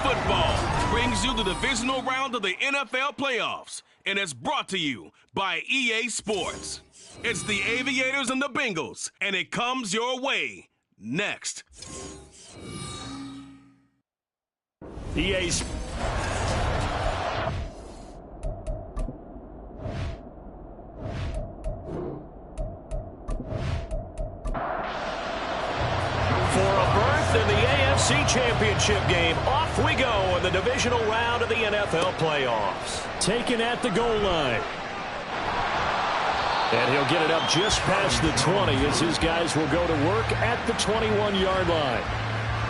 Football brings you the divisional round of the NFL playoffs, and it's brought to you by EA Sports. It's the Aviators and the Bengals, and it comes your way next. EA in the AFC Championship game. Off we go in the divisional round of the NFL playoffs. Taken at the goal line. And he'll get it up just past the 20 as his guys will go to work at the 21-yard line.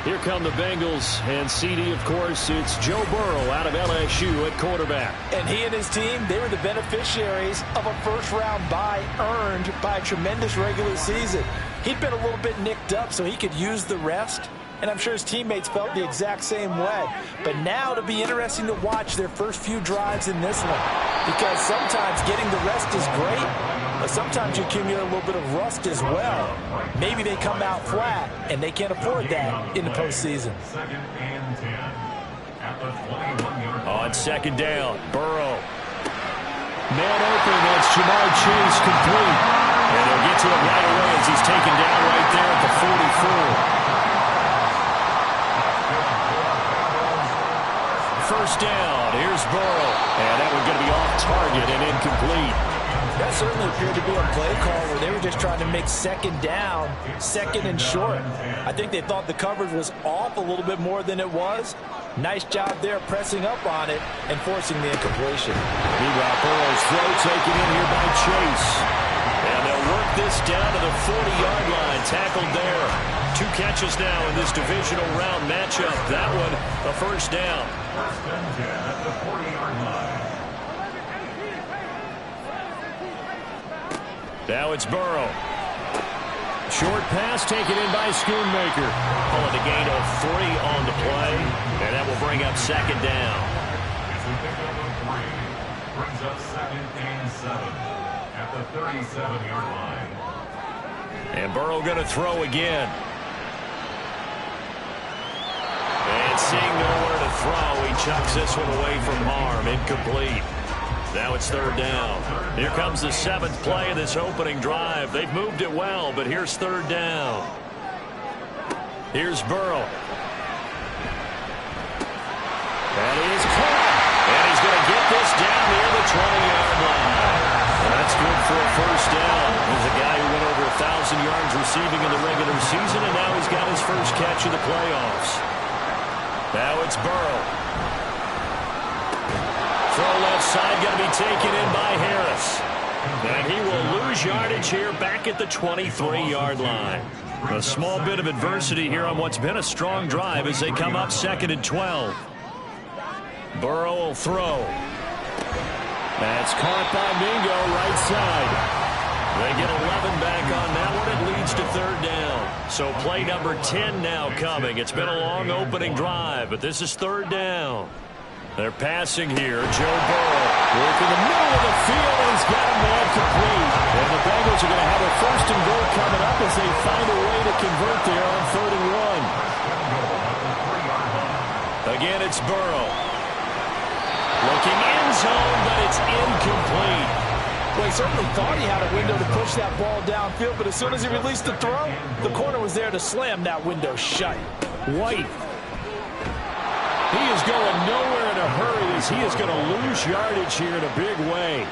Here come the Bengals, and CD, of course, it's Joe Burrow out of LSU at quarterback. And he and his team, they were the beneficiaries of a first-round bye earned by a tremendous regular season. He'd been a little bit nicked up, so he could use the rest, and I'm sure his teammates felt the exact same way. But now it'll be interesting to watch their first few drives in this one, because sometimes getting the rest is great, but sometimes you accumulate a little bit of rust as well. Maybe they come out flat, and they can't afford that in the postseason. On second down, Burrow. Man open, that's Jamar Chase complete. And he'll get to it right away as he's taken down right there at the 44. First down, here's Burrow. And that one's going to be off target and incomplete. That certainly appeared to be a play call where they were just trying to make second down, second and short. I think they thought the coverage was off a little bit more than it was. Nice job there pressing up on it and forcing the incompletion. Meanwhile, Burrow's throw taken in here by Chase. And they'll work this down to the 40-yard line, tackled there. 2 catches now in this divisional round matchup. That one, a first down. First and 10 at the 40-yard line. Now it's Burrow. Short pass taken in by Schoonmaker. Pulling a gain of 3 on the play. And that will bring up second down. It's a pickup of 3. Brings up second and 7. At the 37-yard line. And Burrow going to throw again. And seeing nowhere to throw, he chucks this one away from harm. Incomplete. Now it's third down. Here comes the 7th play of this opening drive. They've moved it well, but here's third down. Here's Burrow. And he is caught. And he's going to get this down near the 20-yard line. And that's good for a first down. There's a guy who went over 1,000 yards receiving in the regular season, and now he's got his first catch of the playoffs. Now it's Burrow. Throw left side, going to be taken in by Harris. And he will lose yardage here back at the 23-yard line. A small bit of adversity here on what's been a strong drive as they come up second and 12. Burrow will throw. That's caught by Mingo, right side. They get 11 back on that one. It leads to third down. So play number 10 now coming. It's been a long opening drive, but this is third down. They're passing here. Joe Burrow working the middle of the field, and he's got a man complete. And the Bengals are going to have a first and goal coming up as they find a way to convert there on third and 1. Again, it's Burrow. Looking end zone, but it's incomplete. Well, he certainly thought he had a window to push that ball downfield, but as soon as he released the throw, the corner was there to slam that window shut. White. He is going nowhere in a hurry as he is going to lose yardage here in a big way.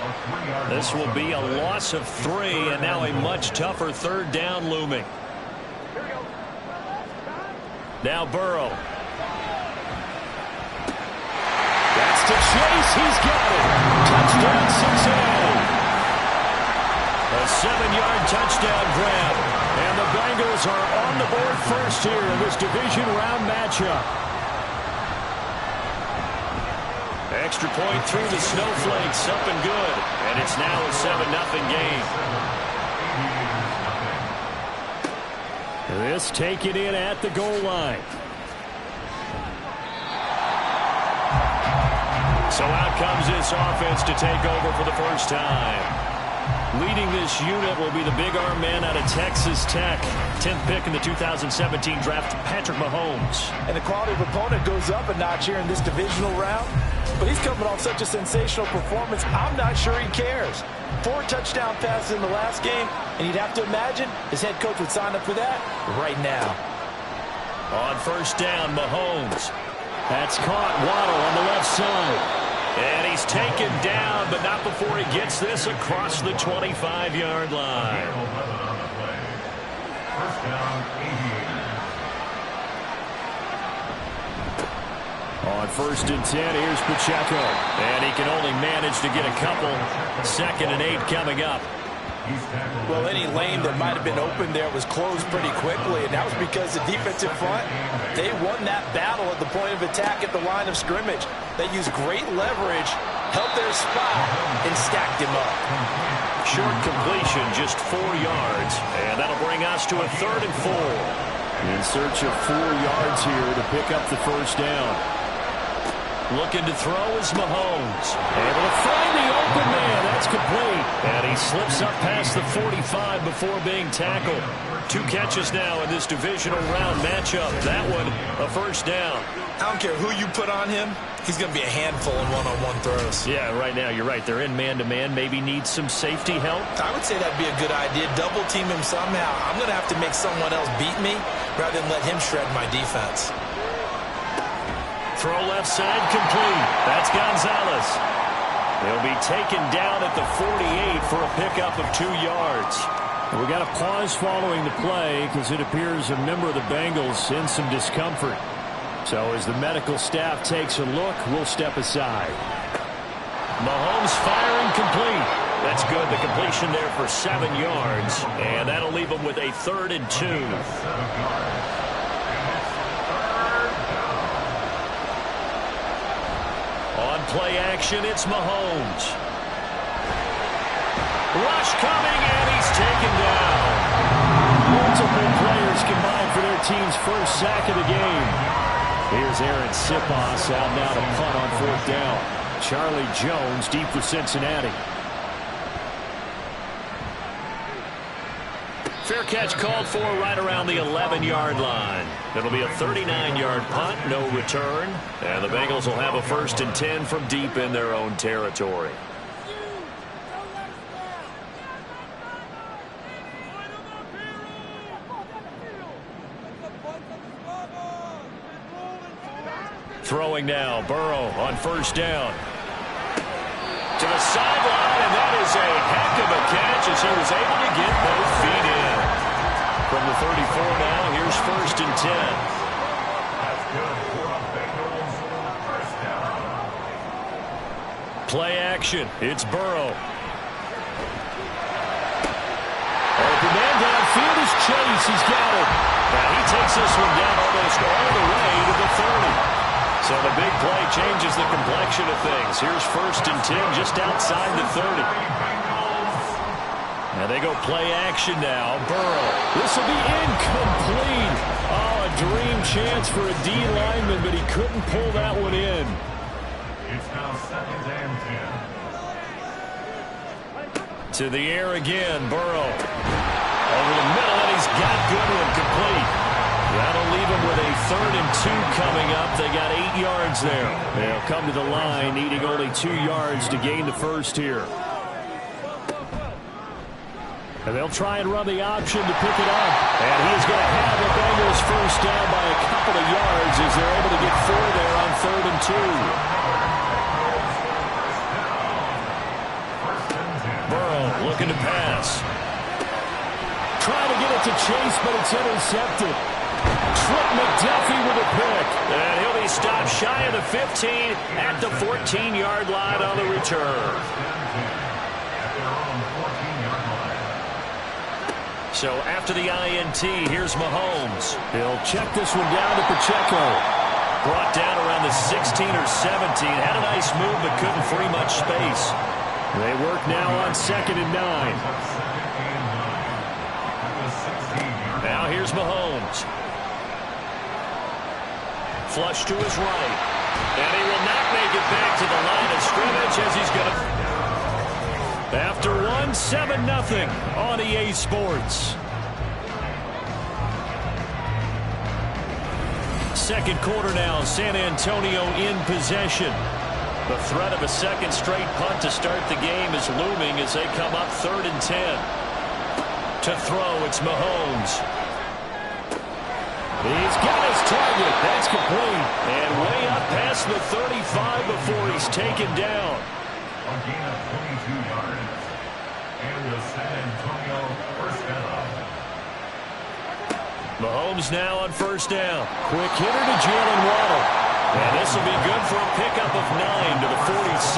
This will be a loss of 3, and now a much tougher third down looming. Now Burrow. That's to Chase. He's got it. Touchdown, Cincinnati. A 7-yard touchdown grab. And the Bengals are on the board first here in this division round matchup. Extra point through the snowflakes, up and good. And it's now a 7-0 game. This taken in at the goal line. So out comes this offense to take over for the first time. Leading this unit will be the big arm man out of Texas Tech. 10th pick in the 2017 draft, Patrick Mahomes. And the quality of opponent goes up a notch here in this divisional round. But he's coming off such a sensational performance, I'm not sure he cares. 4 touchdown passes in the last game, and you'd have to imagine his head coach would sign up for that right now. On first down, Mahomes. That's caught. Waddle on the left side. And he's taken down, but not before he gets this across the 25-yard line. First down, Aviators. On 1st and 10, here's Pacheco. And he can only manage to get a couple. 2nd and 8 coming up. Well, any lane that might have been open there was closed pretty quickly, and that was because the defensive front, they won that battle at the point of attack at the line of scrimmage. They used great leverage, held their spot, and stacked him up. Short completion, just 4 yards, and that'll bring us to a 3rd and 4. In search of 4 yards here to pick up the first down. Looking to throw is Mahomes. Able to find the open man. That's complete. And he slips up past the 45 before being tackled. 2 catches now in this divisional round matchup. That one, a first down. I don't care who you put on him. He's going to be a handful in one-on-one throws. Yeah, right now, you're right. They're in man-to-man. Maybe need some safety help. I would say that'd be a good idea. Double team him somehow. I'm going to have to make someone else beat me rather than let him shred my defense. Throw left side, complete. That's Gonzalez. He'll be taken down at the 48 for a pickup of 2 yards. We got a pause following the play because it appears a member of the Bengals in some discomfort. So as the medical staff takes a look, we'll step aside. Mahomes firing complete. That's good. The completion there for 7 yards. And that'll leave him with a 3rd and 2. On play action, it's Mahomes. Rush coming, and he's taken down. Multiple players combined for their team's first sack of the game. Here's Aaron Sipos out now to punt on 4th down. Charlie Jones deep for Cincinnati. Fair catch called for right around the 11-yard line. It'll be a 39-yard punt, no return. And the Bengals will have a 1st and 10 from deep in their own territory. Throwing now, Burrow on 1st down. To the sideline, and that is a heck of a catch as he was able to get both feet in. From the 34 now, here's 1st and 10. That's good for a Bengals first down. Play action. It's Burrow. Open man downfield is Chase. He's got it. Now he takes this one down almost all the way to the 30. So the big play changes the complexion of things. Here's 1st and 10 just outside the 30. Now they go play action now. Burrow. This will be incomplete. Oh, a dream chance for a D lineman, but he couldn't pull that one in. It's now 2nd and 10. To the air again, Burrow. Over the middle, and he's got Goodwin complete. That'll leave him with a 3rd and 2 coming up. They got 8 yards there. They'll come to the line, needing only 2 yards to gain the first here. And they'll try and run the option to pick it up. And he's going to have the Bengals first down by a couple of yards as they're able to get 4 there on 3rd and 2. Burrow looking to pass. Trying to get it to Chase, but it's intercepted. Trip McDuffie with a pick. And he'll be stopped shy of the 15 at the 14-yard line on the return. So after the INT, here's Mahomes. He'll check this one down to Pacheco. Brought down around the 16 or 17. Had a nice move, but couldn't free much space. They work now on 2nd and 9. Now here's Mahomes. Flush to his right. And he will not make it back to the line of scrimmage as he's going to... After 1 7-0 on EA Sports. Second quarter now, San Antonio in possession. The threat of a second straight punt to start the game is looming as they come up 3rd and 10. To throw, it's Mahomes. He's got his target. That's complete. And way up past the 35 before he's taken down. A gain of 22 yards. And the San Antonio first down. Mahomes now on first down. Quick hitter to Jalen Waddle. And this will be good for a pickup of 9 to the 46.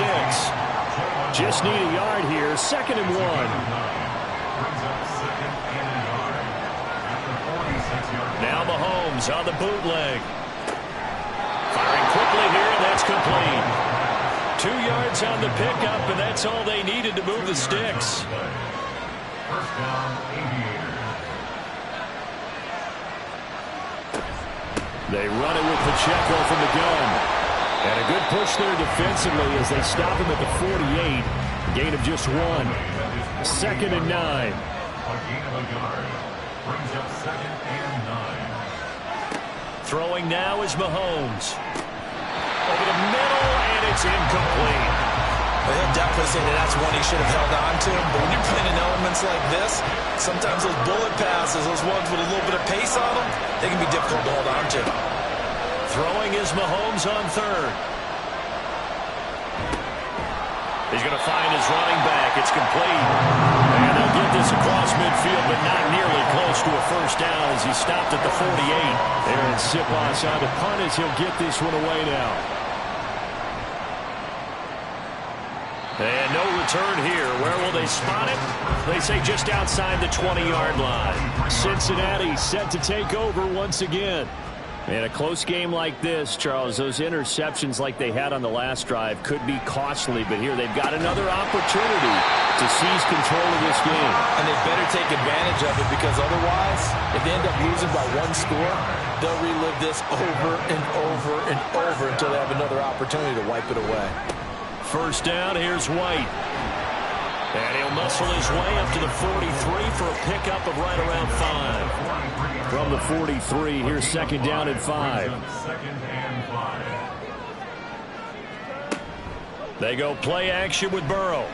Just need a yard here. 2nd and 1. Brings up 2nd and a yard. At the 46-yard. Now Mahomes on the bootleg. Firing quickly here, and that's complete. 2 yards on the pickup, and that's all they needed to move the sticks. First down, Aviators. They run it with Pacheco from the gun. And a good push there defensively as they stop him at the 48. Gain of just 1. 2nd and 9. A gain of a yard. Brings up 2nd and 9. Throwing now is Mahomes. Over the middle, and it's incomplete. Well, he'll definitely say that that's one he should have held on to. But when you're playing in elements like this, sometimes those bullet passes, those ones with a little bit of pace on them, they can be difficult to hold on to. Throwing is Mahomes on 3rd. He's going to find his running back. It's complete. And they'll get this across midfield, but not nearly close to a first down as he stopped at the 48. Aaron Sipas on the punt as he'll get this one away now. And no return here. Where will they spot it? They say just outside the 20-yard line. Cincinnati set to take over once again. In a close game like this, Charles, those interceptions like they had on the last drive could be costly, but here they've got another opportunity to seize control of this game. And they better take advantage of it, because otherwise, if they end up losing by 1 score, they'll relive this over and over and over until they have another opportunity to wipe it away. First down, here's White. And he'll muscle his way up to the 43 for a pickup of right around 5. From the 43, here's 2nd down and 5. 2nd and 5. They go play action with Burrow.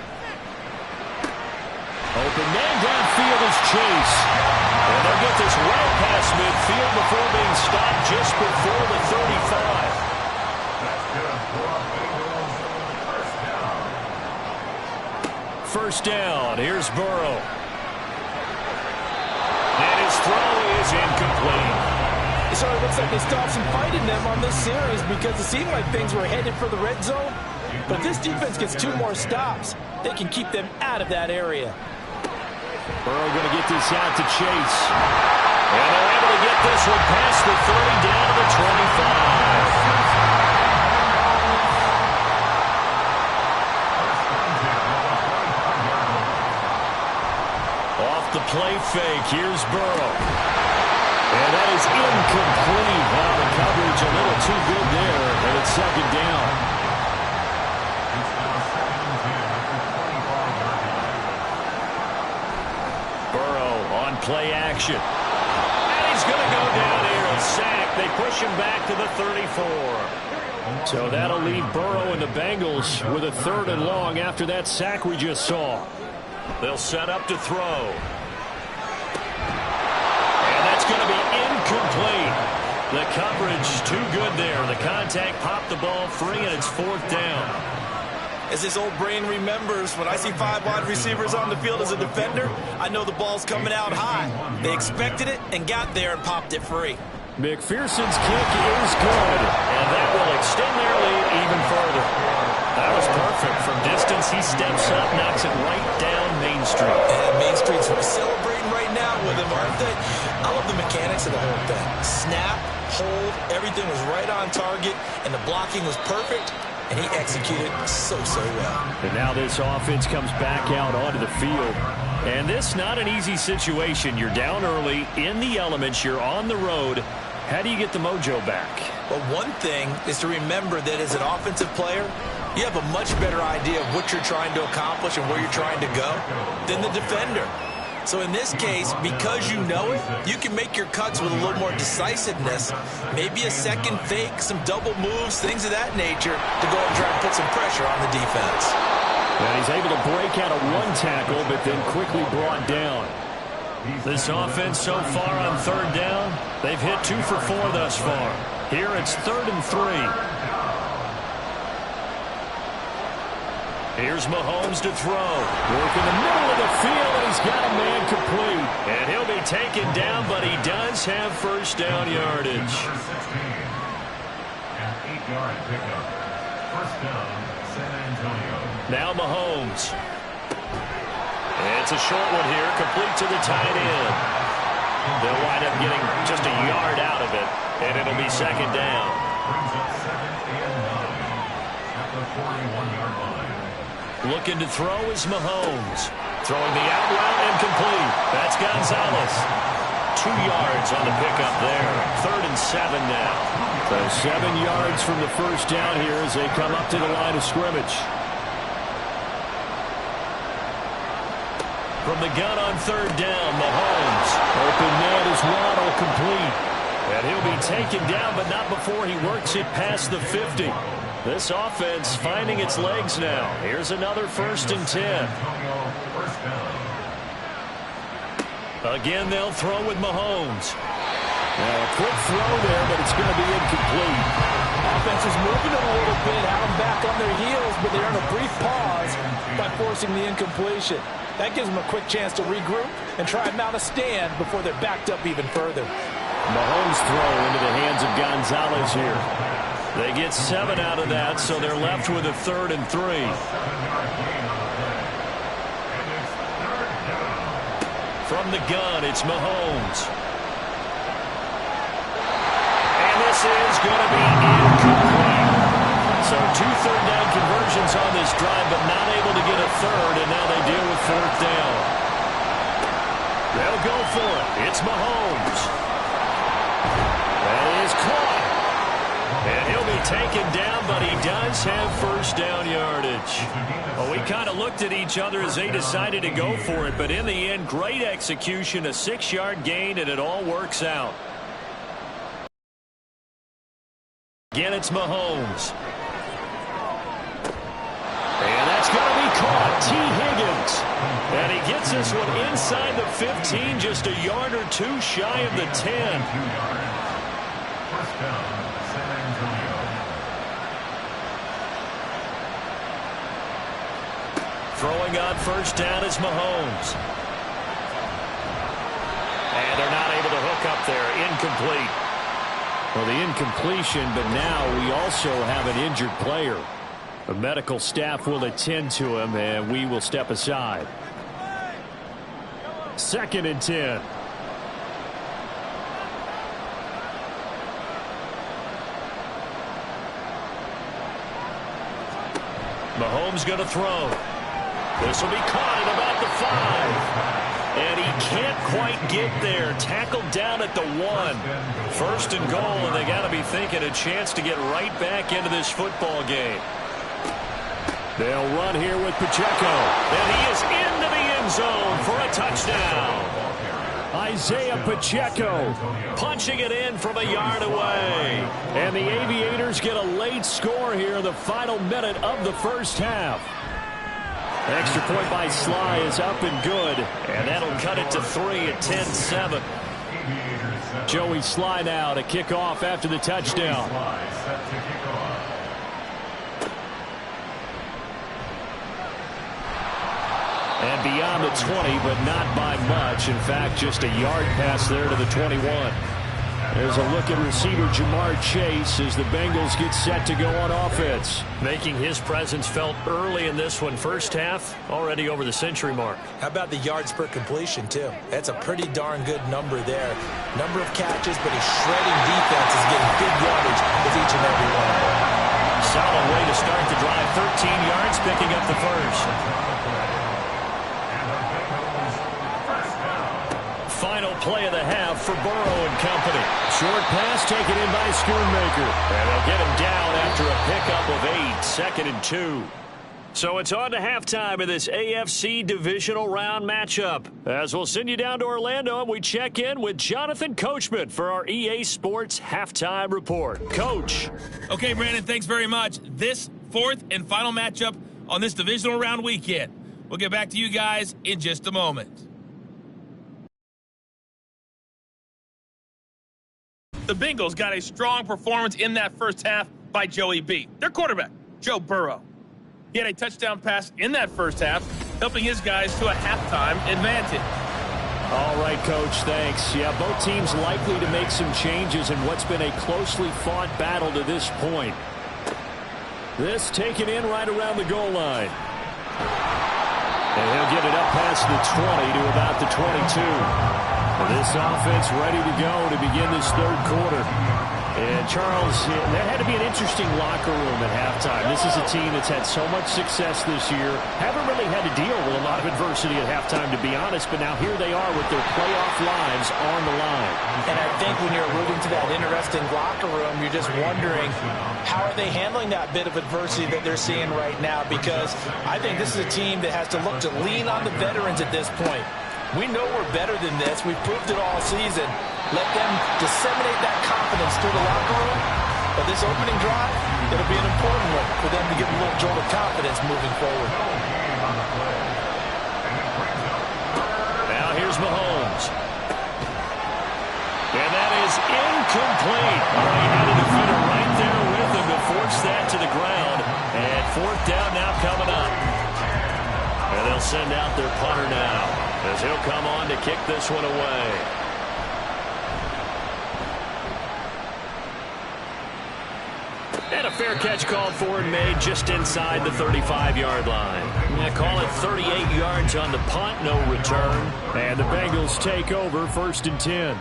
Open man downfield is Chase. And they'll get this well past midfield before being stopped just before the 35. That's good for a Bengals first down. First down, here's Burrow. And his throw is incomplete. It sort of looks like they stopped some fight in them on this series, because it seemed like things were headed for the red zone. But if this defense gets 2 more stops, they can keep them out of that area. Burrow going to get this out to Chase. And they're able to get this one past the 30 down to the 25. Off the play fake, here's Burrow. And that is incomplete. Now the coverage a little too good there, and it's 2nd down. It's now 2nd and 10 at the 25-yard line. Burrow on play action. And he's going to go down here and sack. They push him back to the 34. So that'll leave Burrow and the Bengals with a 3rd and long after that sack we just saw. They'll set up to throw. And that's going to be incomplete. The coverage too good there. The contact popped the ball free, and it's 4th down. As this old brain remembers, when I see 5 wide receivers on the field as a defender, I know the ball's coming out high. They expected it and got there and popped it free. McPherson's kick is good, and that will extend their lead even further. That was perfect. From distance, he steps up, knocks it right down Main Street. And Main Street's celebrating right now with him, aren't they? I love the mechanics of the whole thing. Snap, hold, everything was right on target, and the blocking was perfect, and he executed so well. And now this offense comes back out onto the field. And this not an easy situation. You're down early, in the elements, you're on the road. How do you get the mojo back? Well, one thing is to remember that as an offensive player, you have a much better idea of what you're trying to accomplish and where you're trying to go than the defender. So in this case, because you know it, you can make your cuts with a little more decisiveness, maybe a second fake, some double moves, things of that nature to go and try and put some pressure on the defense. And he's able to break out of one tackle, but then quickly brought down. This offense so far on third down, they've hit 2 for 4 thus far. Here it's 3rd and 3. Here's Mahomes to throw. Work in the middle of the field, and he's got a man complete. And he'll be taken down, but he does have first down yardage. Number 16, an 8-yard pickup. First down, San Antonio. Now Mahomes. It's a short one here, complete to the tight end. They'll wind up getting just a yard out of it, and it'll be second down. Brings up 2nd and 9 at the 41-yard line. Looking to throw is Mahomes. Throwing the out route and complete. That's Gonzalez. 2 yards on the pickup there. 3rd and 7 now. So 7 yards from the first down here as they come up to the line of scrimmage. From the gun on third down, Mahomes. Open man is Waddle, complete. And he'll be taken down, but not before he works it past the 50. This offense finding its legs now. Here's another 1st and 10. Again, they'll throw with Mahomes. Now a quick throw there, but it's going to be incomplete. Offense is moving it a little bit, have them back on their heels, but they earn a brief pause by forcing the incompletion. That gives them a quick chance to regroup and try and mount a stand before they're backed up even further. Mahomes throw into the hands of Gonzalez here. They get 7 out of that, so they're left with a 3rd and 3. From the gun, it's Mahomes. And this is going to be incomplete. So 2 third-down conversions on this drive, but not able to get a third, and now they deal with 4th down. They'll go for it. It's Mahomes. That is caught. And he'll be taken down, but he does have first down yardage. Well, we kind of looked at each other as they decided to go for it, but in the end, great execution, a 6-yard gain, and it all works out. Again, it's Mahomes. And that's going to be caught. T. Higgins. And he gets this one inside the 15, just a yard or 2 shy of the 10. First down, San Antonio. Throwing on first down is Mahomes. And they're not able to hook up there. Incomplete. Well, the incompletion, but now we also have an injured player. The medical staff will attend to him, and we will step aside. 2nd and 10. Mahomes going to throw. This will be caught at about the 5. And he can't quite get there. Tackled down at the 1. 1st and goal, and they got to be thinking a chance to get right back into this football game. They'll run here with Pacheco. And he is into the end zone for a touchdown. Isaiah Pacheco punching it in from a yard away. And the Aviators get a late score here in the final minute of the first half. Extra point by Sly is up and good. And that'll cut it to 3 at 10-7. Joey Sly now to kick off after the touchdown. And beyond the 20, but not by much. In fact, just a yard pass there to the 21. There's a look at receiver Jamar Chase as the Bengals get set to go on offense. Making his presence felt early in this one. First half, already over the century mark. How about the yards per completion, too? That's a pretty darn good number there. Number of catches, but his shredding defense is getting big yardage with each and every one of them. Solid way to start the drive. 13 yards, picking up the first. Final play of the half for Burrow and company. Short pass taken in by Schoonmaker. And they'll get him down after after a pickup of 8, 2nd and 2. So it's on to halftime of this AFC divisional round matchup. As we'll send you down to Orlando, and we check in with Jonathan Coachman for our EA Sports halftime report. Coach. Okay, Brandon, thanks very much. This fourth and final matchup on this divisional round weekend. We'll get back to you guys in just a moment. The Bengals got a strong performance in that first half by Joey B. Their quarterback, Joe Burrow. He had a touchdown pass in that first half, helping his guys to a halftime advantage. All right, Coach, thanks. Yeah, both teams likely to make some changes in what's been a closely fought battle to this point. This taken in right around the goal line. And he'll get it up past the 20 to about the 22. This offense ready to go to begin this third quarter. And, Charles, that had to be an interesting locker room at halftime. This is a team that's had so much success this year. Haven't really had to deal with a lot of adversity at halftime, to be honest, but now here they are with their playoff lives on the line. And I think when you're alluding to that interesting locker room, you're just wondering, how are they handling that bit of adversity that they're seeing right now? Because I think this is a team that has to look to lean on the veterans at this point. We know we're better than this. We've proved it all season. Let them disseminate that confidence through the locker room. But this opening drive, it'll be an important one for them to get a little jolt of confidence moving forward. Now here's Mahomes. And that is incomplete. Oh, he had a defender right there with him to force that to the ground. And fourth down now coming up. And they'll send out their punter now, as he'll come on to kick this one away. And a fair catch called for and made just inside the 35-yard line. Yeah, call it 38 yards on the punt, no return. And the Bengals take over 1st and 10.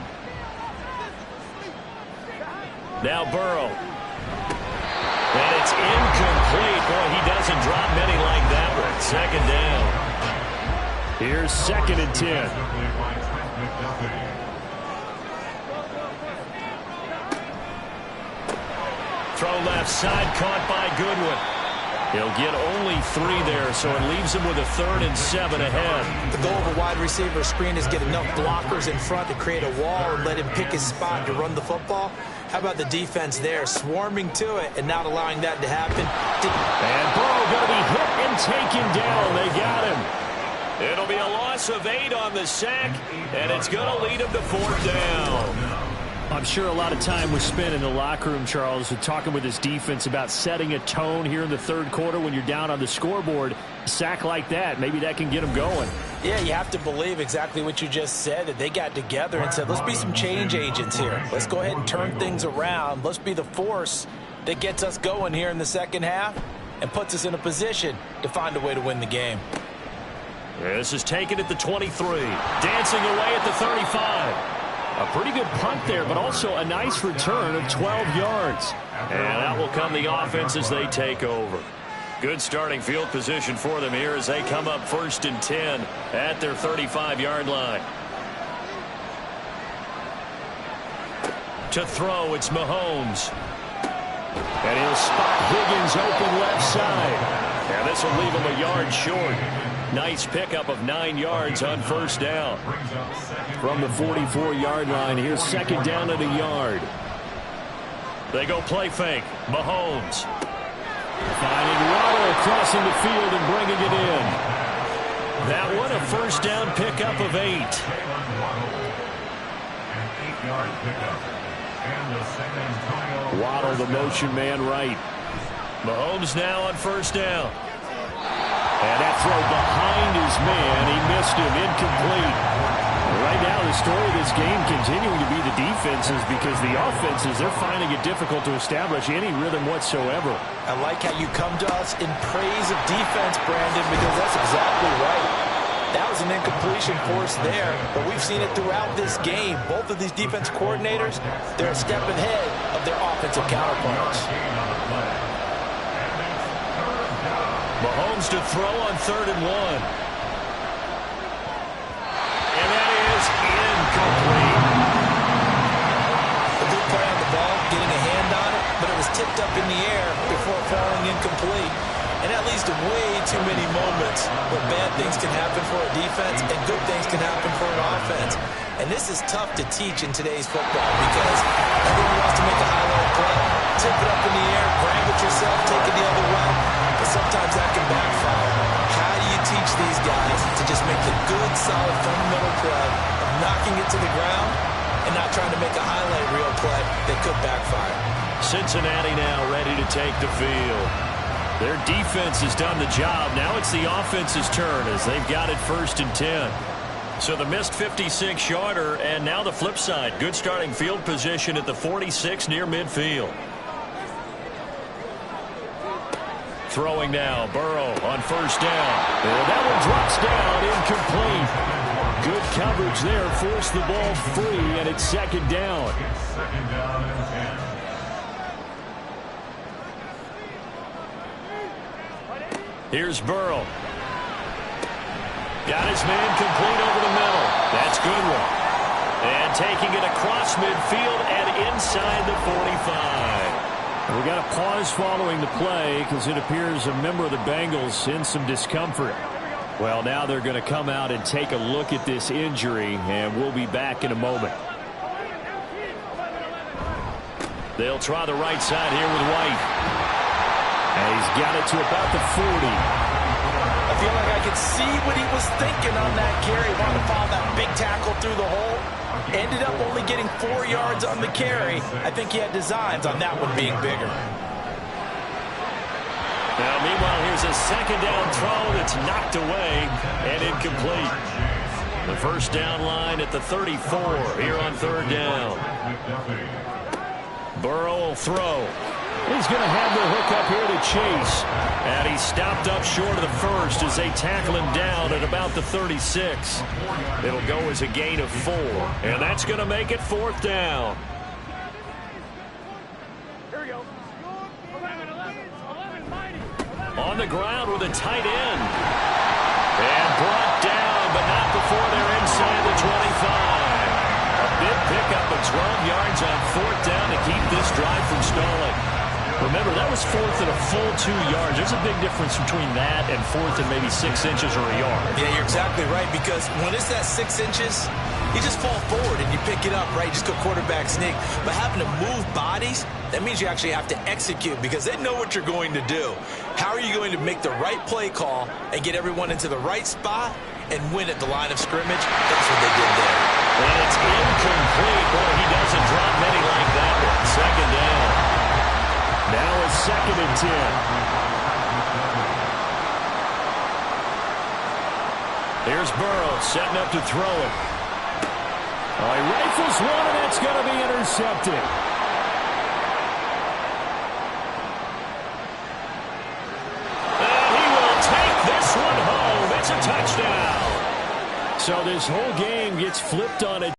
Now Burrow. And it's incomplete. Boy, he doesn't drop many like that one. 2nd down. Here's 2nd and 10. Throw left side, caught by Goodwin. He'll get only 3 there, so it leaves him with a 3rd and 7 ahead. The goal of a wide receiver screen is get enough blockers in front to create a wall and let him pick his spot to run the football. How about the defense there, swarming to it and not allowing that to happen? And Burrow going to be hit and taken down. They got him. It'll be a loss of 8 on the sack, and it's going to lead him to 4th down. I'm sure a lot of time was spent in the locker room, Charles, talking with his defense about setting a tone here in the third quarter when you're down on the scoreboard. A sack like that, maybe that can get them going. Yeah, you have to believe exactly what you just said, that they got together and said, let's be some change agents here. Let's go ahead and turn things around. Let's be the force that gets us going here in the second half and puts us in a position to find a way to win the game. This is taken at the 23. Dancing away at the 35. A pretty good punt there, but also a nice return of 12 yards. And that will come the offense as they take over. Good starting field position for them here as they come up 1st and 10 at their 35-yard line. To throw, it's Mahomes. And he'll spot Higgins open left side. And this will leave him a yard short. Nice pickup of 9 yards on 1st down. From the 44-yard line, here's 2nd down at a yard. They go play fake. Mahomes. Finding Waddle crossing the field and bringing it in. That one a 1st down pickup of 8. Waddle, the motion man right. Mahomes now on 1st down. And that throw behind his man. He missed him. Incomplete. Right now, the story of this game continuing to be the defenses, because the offenses, they're finding it difficult to establish any rhythm whatsoever. I like how you come to us in praise of defense, Brandon, because that's exactly right. That was an incompletion for us there, but we've seen it throughout this game. Both of these defense coordinators, they're a step ahead of their offensive counterparts. Mahomes to throw on 3rd and 1. And that is incomplete. A good play on the ball, getting a hand on it, but it was tipped up in the air before falling incomplete. And that leads to way too many moments where bad things can happen for a defense and good things can happen for an offense. And this is tough to teach in today's football because everyone wants to make a highlight play, tip it up in the air, grab it yourself, take it the other way. But sometimes that can backfire. How do you teach these guys to just make the good, solid, fundamental play of knocking it to the ground and not trying to make a highlight reel play that could backfire? Cincinnati now ready to take the field. Their defense has done the job. Now it's the offense's turn as they've got it 1st and 10. So the missed 56-yarder, and now the flip side. Good starting field position at the 46 near midfield. Throwing now, Burrow on 1st down. And that one drops down, incomplete. Good coverage there, forced the ball free, and it's 2nd down. 2nd down and 10. Here's Burrow. Got his man complete over the middle. That's Goodwin. And taking it across midfield and inside the 45. We got a pause following the play because it appears a member of the Bengals in some discomfort. Well, now they're going to come out and take a look at this injury, and we'll be back in a moment. They'll try the right side here with White. And he's got it to about the 40. I feel like I could see what he was thinking on that carry. Wanted to follow that big tackle through the hole. Ended up only getting 4 yards on the carry. I think he had designs on that one being bigger. Now, meanwhile, here's a 2nd down throw that's knocked away and incomplete. The 1st down line at the 34 here on 3rd down. Burrow will throw. He's going to have the hook up here to Chase. And he's stopped up short of the 1st as they tackle him down at about the 36. It'll go as a gain of 4. And that's going to make it 4th down. Here we go. 11, mighty. On the ground with a tight end. And brought down, but not before they're inside the 25. A big pickup of 12 yards on 4th down to keep this drive from stalling. Remember, that was 4th and a full 2 yards. There's a big difference between that and 4th and maybe 6 inches or a yard. Yeah, you're exactly right, because when it's that 6 inches, you just fall forward and you pick it up, right? Just go quarterback sneak. But having to move bodies, that means you actually have to execute because they know what you're going to do. How are you going to make the right play call and get everyone into the right spot and win at the line of scrimmage? That's what they did there. And it's incomplete. Boy, he doesn't drop many like that one. 2nd down. Now it's 2nd and 10. Here's Burrow setting up to throw it. Oh, he rifles one, and that's going to be intercepted. And he will take this one home. It's a touchdown. So this whole game gets flipped on it.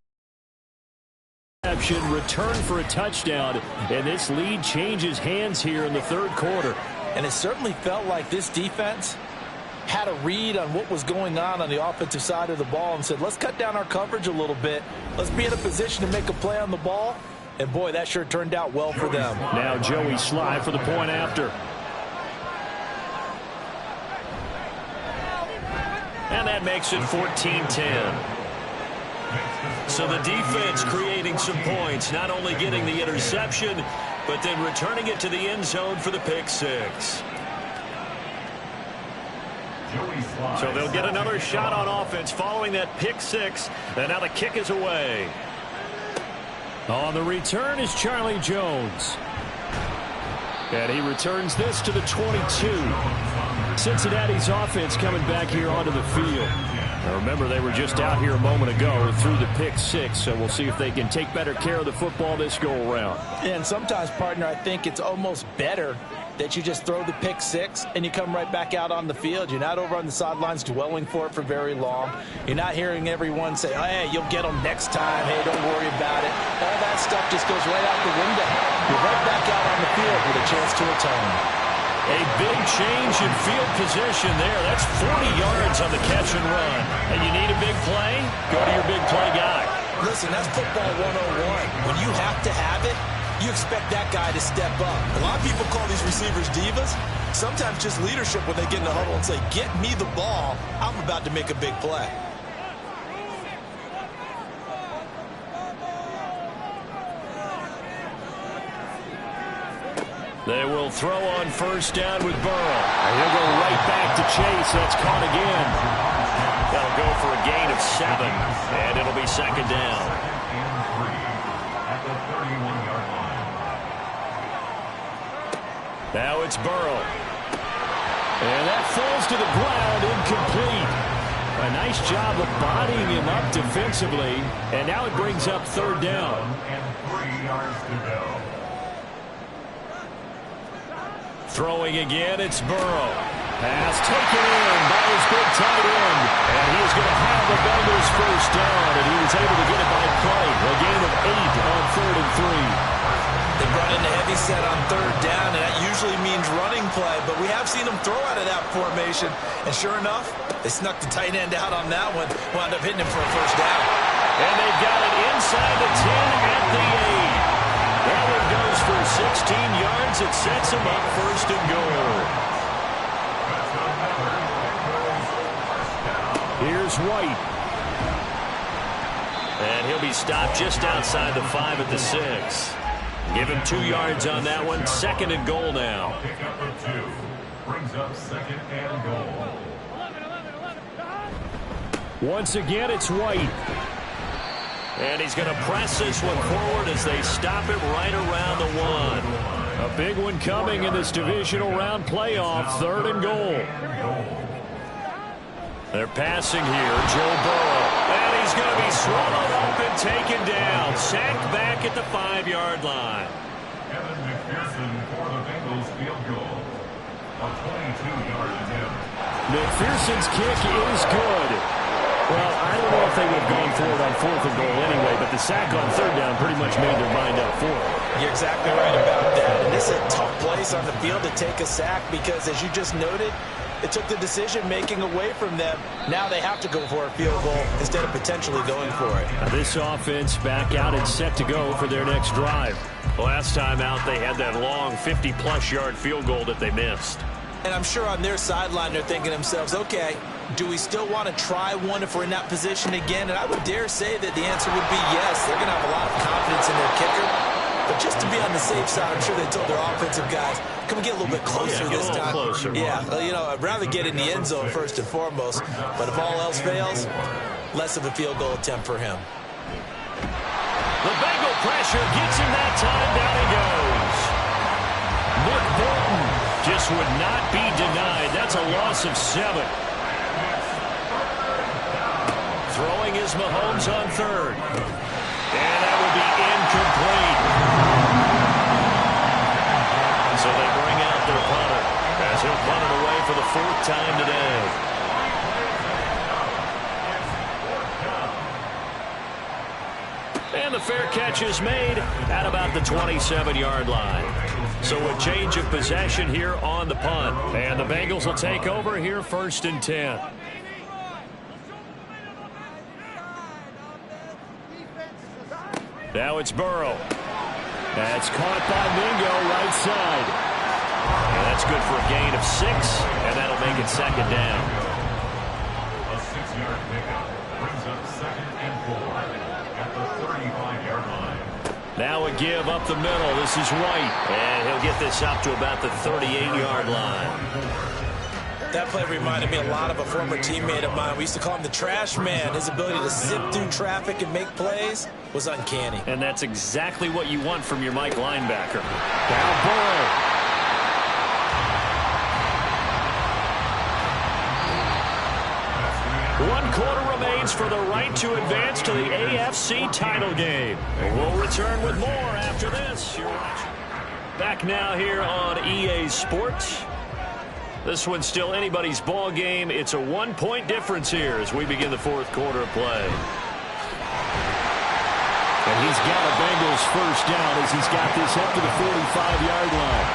Return for a touchdown, and this lead changes hands here in the 3rd quarter. And it certainly felt like this defense had a read on what was going on the offensive side of the ball and said, let's cut down our coverage a little bit. Let's be in a position to make a play on the ball. And, boy, that sure turned out well for them. Now Joey Sly for the point after. And that makes it 14-10. So the defense creating some points, not only getting the interception, but then returning it to the end zone for the pick 6. So they'll get another shot on offense following that pick 6, and now the kick is away. On the return is Charlie Jones. And he returns this to the 22. Cincinnati's offense coming back here onto the field. Now remember, they were just out here a moment ago through the pick 6, so we'll see if they can take better care of the football this go-around. And sometimes, partner, I think it's almost better that you just throw the pick 6 and you come right back out on the field. You're not over on the sidelines dwelling for it for very long. You're not hearing everyone say, oh, hey, you'll get them next time. Hey, don't worry about it. All that stuff just goes right out the window. You're right back out on the field with a chance to atone. A big change in field position there. That's 40 yards on the catch and run. And you need a big play? Go to your big play guy. Listen, that's football 101. When you have to have it, you expect that guy to step up. A lot of people call these receivers divas. Sometimes just leadership when they get in the huddle and say, get me the ball. I'm about to make a big play. They will throw on first down with Burrow. And he'll go right back to Chase. That's caught again. That'll go for a gain of 7, and it'll be second down. Now it's Burrow. And that falls to the ground, incomplete. A nice job of bodying him up defensively. And now it brings up third down. And 3 yards to go. Throwing again, it's Burrow. Pass taken in by his big tight end. And he is going to have the Bengals first down. And he was able to get it by play. A gain of 8 on 3rd and 3. They brought in a heavy set on third down, and that usually means running play, but we have seen them throw out of that formation, and sure enough, they snuck the tight end out on that one, wound up hitting him for a first down. And they've got it inside the 10 at the 8. That one goes for 16 yards. It sets him up first and goal. Here's White. And he'll be stopped just outside the 5 at the 6. Give him 2 yards on that one. Second and goal now. Pick up for 2. Brings up second and goal. Once again, it's White. And he's going to press this one forward as they stop him right around the 1. A big one coming in this divisional round playoff. 3rd and goal. They're passing here. Joe Burrow. And he's going to be swallowed up and taken down. Sacked back at the 5-yard line. Evan McPherson for the Bengals field goal. A 22-yard attempt. McPherson's kick is good. Well, I don't know if they would have gone for it on 4th and goal anyway, but the sack on 3rd down pretty much made their mind up for it. You're exactly right about that. And this is a tough place on the field to take a sack because, as you just noted, it took the decision-making away from them. Now they have to go for a field goal instead of potentially going for it. Now this offense back out and set to go for their next drive. Last time out, they had that long 50-plus yard field goal that they missed. And I'm sure on their sideline they're thinking to themselves, okay, do we still want to try one if we're in that position again? And I would dare say that the answer would be yes. They're going to have a lot of confidence in their kicker. But just to be on the safe side, I'm sure they told their offensive guys, come get a little bit closer this time. Closer. Yeah, you know, I'd rather get in the end zone first and foremost. But if all else fails, less of a field goal attempt for him. The Bengal pressure gets him that time. Down he goes. Nick Bolton just would not be denied. That's a loss of 7. Throwing is Mahomes on 3rd. And that will be incomplete. So they bring out their punter as he'll punt it away for the 4th time today. And the fair catch is made at about the 27-yard line. So a change of possession here on the punt. And the Bengals will take over here 1st and 10. Now it's Burrow. That's caught by Mingo right side. And that's good for a gain of 6, and that'll make it second down. A 6-yard pickup brings up second and 4 at the 35-yard line. Now a give up the middle. This is White. And he'll get this up to about the 38-yard line. That play reminded me a lot of a former teammate of mine. We used to call him the trash man. His ability to zip through traffic and make plays was uncanny. And that's exactly what you want from your Mike linebacker. Now Burrow. One quarter remains for the right to advance to the AFC title game. We'll return with more after this. You're watching. Back now here on EA Sports. This one's still anybody's ball game. It's a 1-point difference here as we begin the 4th quarter of play. And he's got a Bengals first down as he's got this up to the 45-yard line.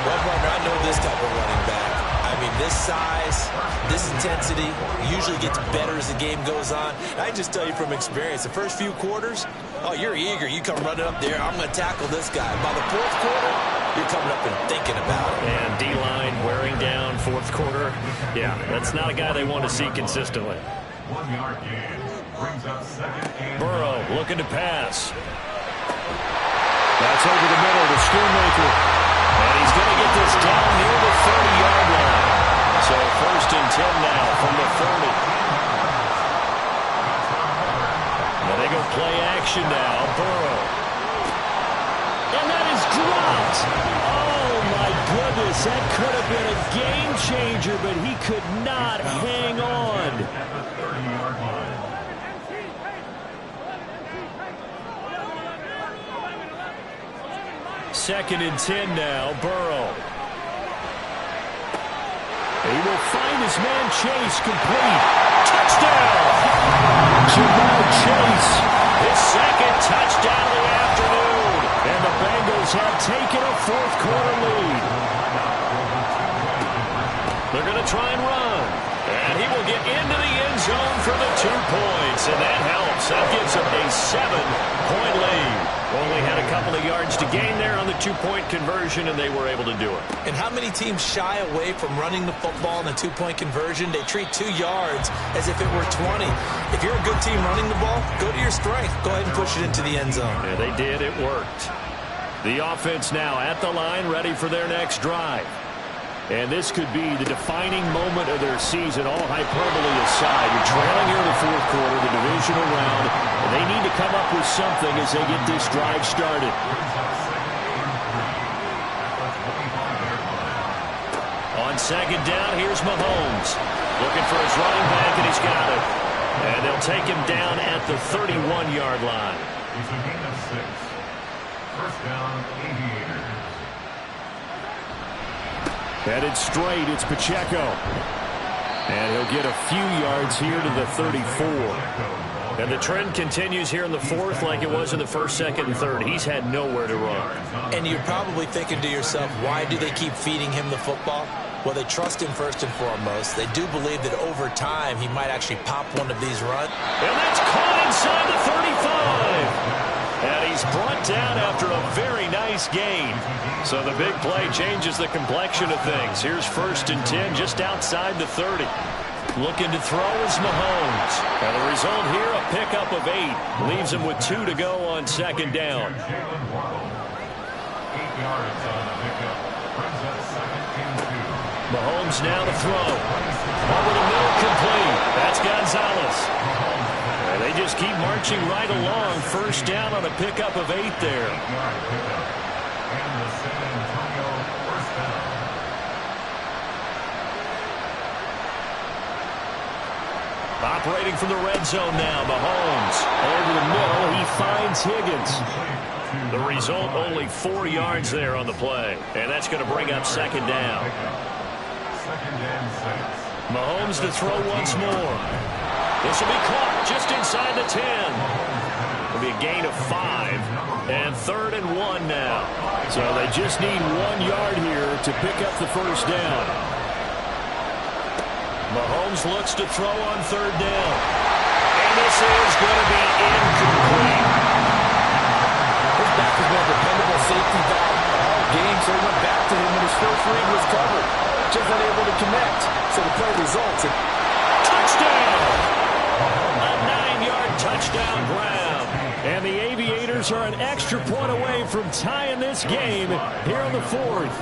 Well, partner, I know this type of running back. I mean, this size, this intensity usually gets better as the game goes on. I just tell you from experience, the first few quarters, Oh, you're eager. You come running up there. I'm going to tackle this guy. By the fourth quarter, you're coming up and thinking about it. And D-line wearing down fourth quarter. Yeah, that's not a guy they want to see consistently. 1 yard gain brings up second and Burrow looking to pass. That's over the middle to Schoonmaker. And he's going to get this down near the 30-yard line. So 1st and 10 now from the 30. Now they go play action now. Burrow. And that is dropped. Oh, my goodness. That could have been a game changer, but he could not hang on. at the 30-yard line. 2nd and 10 now. Burrow. He will find his man Chase complete. Touchdown! Jamar Chase, his 2nd touchdown of the afternoon. And the Bengals have taken a fourth quarter lead. They're going to try and run. And he will get into the end zone for the 2 points. And that helps. That gives him a 7-point lead. Only had a couple of yards to gain there on the 2-point conversion, and they were able to do it. And how many teams shy away from running the football in the 2-point conversion? They treat 2 yards as if it were 20. If you're a good team running the ball, go to your strength. Go ahead and push it into the end zone. Yeah, they did. It worked. The offense now at the line, ready for their next drive. And this could be the defining moment of their season, all hyperbole aside. You're trailing here in the fourth quarter, the divisional round, and they need to come up with something as they get this drive started. On 2nd down, here's Mahomes. Looking for his running back, and he's got it. And they'll take him down at the 31-yard line. It's a gain of 6. 1st down, Aviators. Headed straight, it's Pacheco. And he'll get a few yards here to the 34. And the trend continues here in the 4th like it was in the 1st, 2nd, and 3rd. He's had nowhere to run. And you're probably thinking to yourself, why do they keep feeding him the football? Well, they trust him first and foremost. They do believe that over time he might actually pop one of these runs. And that's caught inside the 35. And he's brought down after a very nice gain. So the big play changes the complexion of things. Here's 1st and 10 just outside the 30. Looking to throw is Mahomes. And the result here, a pickup of 8. Leaves him with 2 to go on 2nd down. 8 yards on the pickup. Brings up 2nd and 2. Mahomes now to throw. Over the middle, complete. That's Gonzalez. And they just keep marching right along. 1st down on a pickup of 8 there. 8-yard pickup. And the San Antonio 1st down. Operating from the red zone now, Mahomes. Over the middle, he finds Higgins. The result, only 4 yards there on the play. And that's going to bring up 2nd down. 2nd and 6. Mahomes to throw once more. This will be caught just inside the 10. It'll be a gain of 5. And 3rd and 1 now. So they just need 1 yard here to pick up the 1st down. Mahomes looks to throw on 3rd down. And this is going to be incomplete. His back has been a dependable safety valve all game, so he went back to him when his first read was covered. Just unable to connect. So the play results in touchdown! A 9-yard touchdown grab. And the Aviators are an extra point away from tying this game here in the 4th.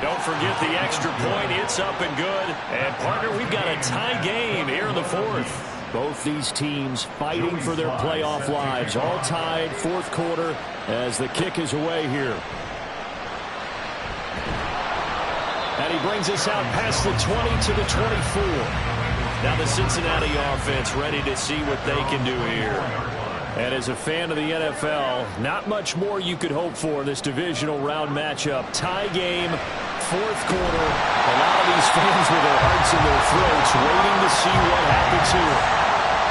Don't forget the extra point. It's up and good. And, partner, we've got a tie game here in the 4th. Both these teams fighting for their playoff lives. All tied, 4th quarter, as the kick is away here. And he brings us out past the 20 to the 24. Now the Cincinnati offense ready to see what they can do here. And as a fan of the NFL, not much more you could hope for in this divisional round matchup. Tie game, 4th quarter. A lot of these fans with their hearts in their throats waiting to see what happens here.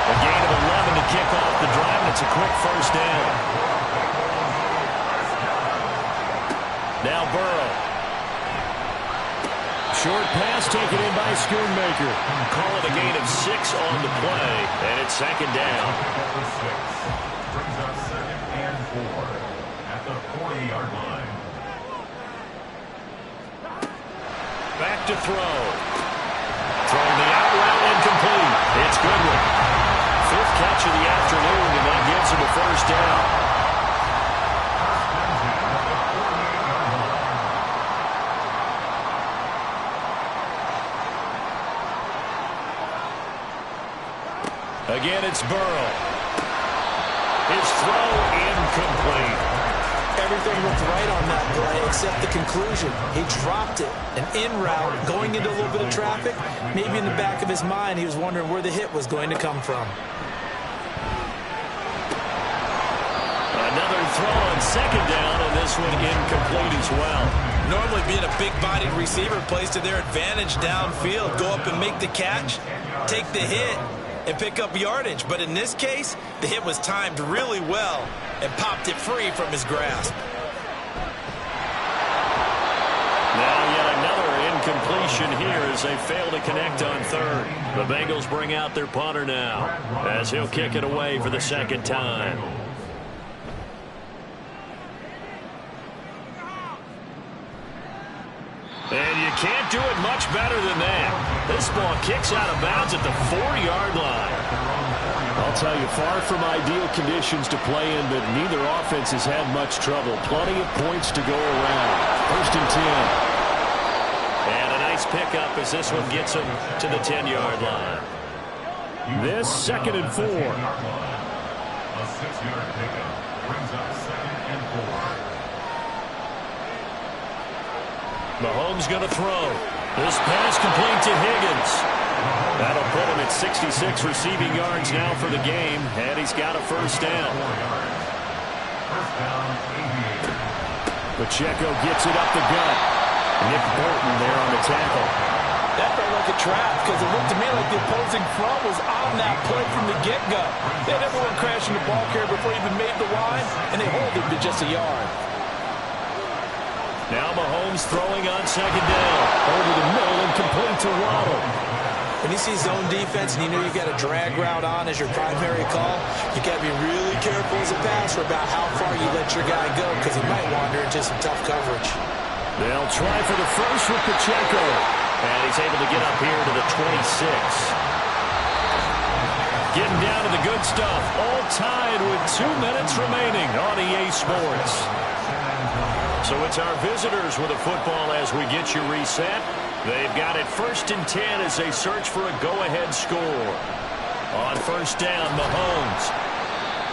A gain of 11 to kick off the drive, and it's a quick 1st down. Now Burrow. Short pass taken in by Schoonmaker. Call it a gain of 6 on the play, and it's second down. Brings up 2nd and 4 at the 40-yard line. Back to throw. Throwing the out route incomplete. It's Goodwin. 5th catch of the afternoon, and that gives him a first down. Again, it's Burrow. His throw incomplete. Everything looked right on that play except the conclusion. He dropped it. An in route going into a little bit of traffic. Maybe in the back of his mind he was wondering where the hit was going to come from. Another throw on second down, and this one incomplete as well. Normally being a big-bodied receiver plays to their advantage downfield. Go up and make the catch, take the hit, and pick up yardage. But in this case, the hit was timed really well and popped it free from his grasp. Now yet another incompletion here as they fail to connect on third. The Bengals bring out their punter now as he'll kick it away for the second time. And you can't do it much better than that. This ball kicks out of bounds at the 4-yard line. I'll tell you, far from ideal conditions to play in, but neither offense has had much trouble. Plenty of points to go around. 1st and 10. And a nice pickup as this one gets him to the 10-yard line. This 2nd and 4. A 6-yard pickup brings up 2nd and 4. Mahomes going to throw. This pass complete to Higgins. That'll put him at 66 receiving yards now for the game, and he's got a first down. Pacheco gets it up the gut. Nick Bolton there on the tackle. That felt like a trap because it looked to me like the opposing front was on that play from the get-go. They never went crashing the ball carrier before he even made the line, and they hold him to just a yard. Now Mahomes throwing on second down. Over the middle and complete to Waddle. When you see zone defense and you know you got a drag route on as your primary call, you got to be really careful as a passer about how far you let your guy go because he might wander into some tough coverage. They'll try for the first with Pacheco. And he's able to get up here to the 26. Getting down to the good stuff. All tied with 2 minutes remaining on EA Sports. So it's our visitors with a football as we get you reset. They've got it 1st and 10 as they search for a go-ahead score. On first down, Mahomes.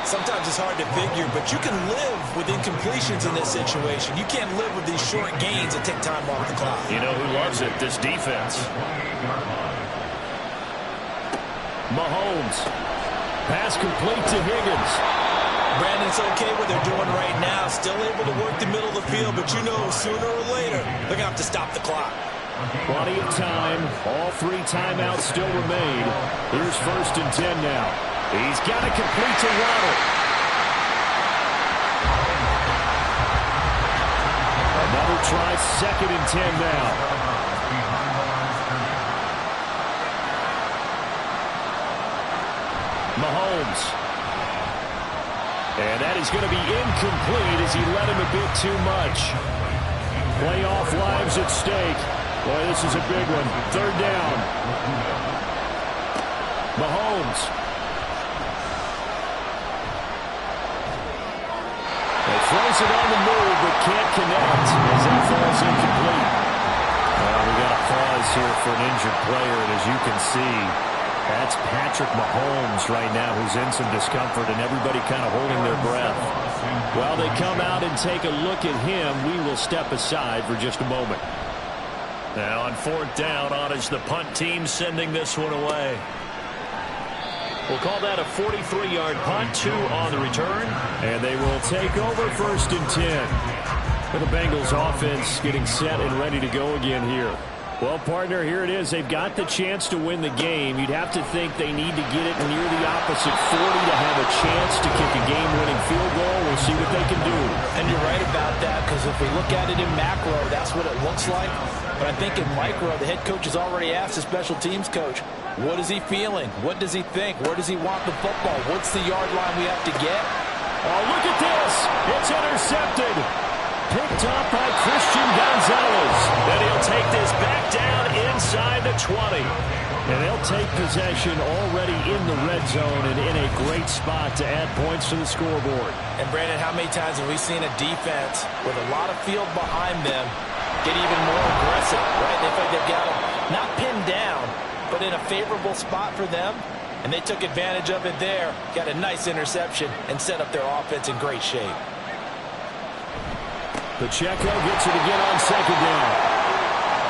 Sometimes it's hard to figure, but you can live with incompletions in this situation. You can't live with these short gains that take time off the clock. You know who loves it? This defense. Mahomes. Pass complete to Higgins. Brandon's okay what they're doing right now. Still able to work the middle of the field, but you know sooner or later they're going to have to stop the clock. Plenty of time. All 3 timeouts still remain. Here's 1st and 10 now. He's got it complete to Waddle. Another try, 2nd and 10 now. Mahomes. And that is going to be incomplete as he let him a bit too much. Playoff lives at stake. Boy, this is a big one. 3rd down. Mahomes. He throws it on the move, but can't connect as that falls incomplete. Well, we got a pause here for an injured player, and as you can see, that's Patrick Mahomes right now who's in some discomfort, and everybody kind of holding their breath. While they come out and take a look at him, we will step aside for just a moment. Now on 4th down, on is the punt team sending this one away. We'll call that a 43-yard punt, 2 on the return. And they will take over 1st and 10. For the Bengals offense getting set and ready to go again here. Well, partner, here it is. They've got the chance to win the game. You'd have to think they need to get it near the opposite 40 to have a chance to kick a game-winning field goal. We'll see what they can do. And you're right about that, because if we look at it in macro, that's what it looks like. But I think in micro, the head coach has already asked the special teams coach, what is he feeling? What does he think? Where does he want the football? What's the yard line we have to get? Oh, look at this. It's intercepted. Picked up by Christian Gonzalez. Then he'll take this back down inside the 20. And they'll take possession already in the red zone and in a great spot to add points to the scoreboard. And, Brandon, how many times have we seen a defense with a lot of field behind them get even more aggressive, right? In fact, they've got them not pinned down, but in a favorable spot for them. And they took advantage of it there, got a nice interception, and set up their offense in great shape. Pacheco gets it again on second down.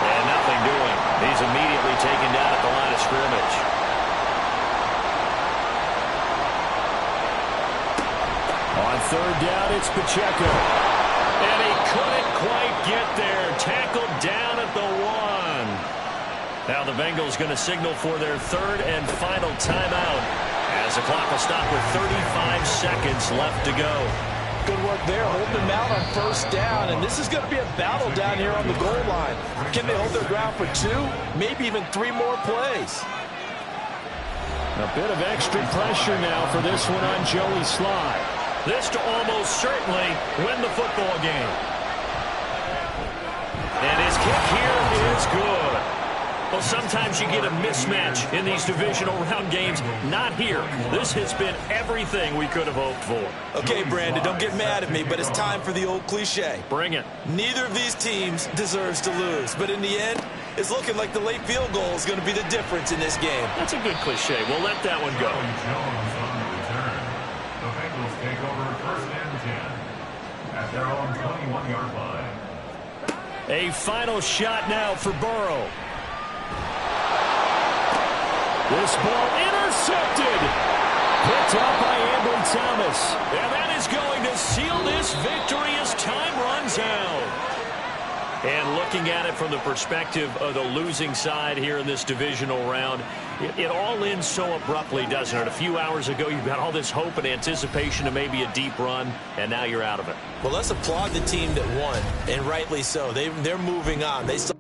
And nothing doing. He's immediately taken down at the line of scrimmage. On third down, it's Pacheco. And he couldn't quite get there. Tackled down at the 1. Now the Bengals going to signal for their third and final timeout as the clock will stop with 35 seconds left to go. Good work there, holding them out on first down, and this is going to be a battle down here on the goal line. Can they hold their ground for 2, maybe even 3 more plays? A bit of extra pressure now for this one on Joey Sly. This to almost certainly win the football game. And his kick here is good. Well, sometimes you get a mismatch in these divisional round games. Not here. This has been everything we could have hoped for. Okay, Brandon, don't get mad at me, but it's time for the old cliche. Bring it. Neither of these teams deserves to lose, but in the end, it's looking like the late field goal is going to be the difference in this game. That's a good cliche. We'll let that one go. Jones on the return. The Bengals take over first and 10 at their own 21-yard line. A final shot now for Burrow. This ball intercepted. Picked up by Ambry Thomas. And that is going to seal this victory as time runs out. And looking at it from the perspective of the losing side here in this divisional round, it all ends so abruptly, doesn't it? A few hours ago, you've got all this hope and anticipation of maybe a deep run, and now you're out of it. Well, let's applaud the team that won, and rightly so. They're moving on. They saw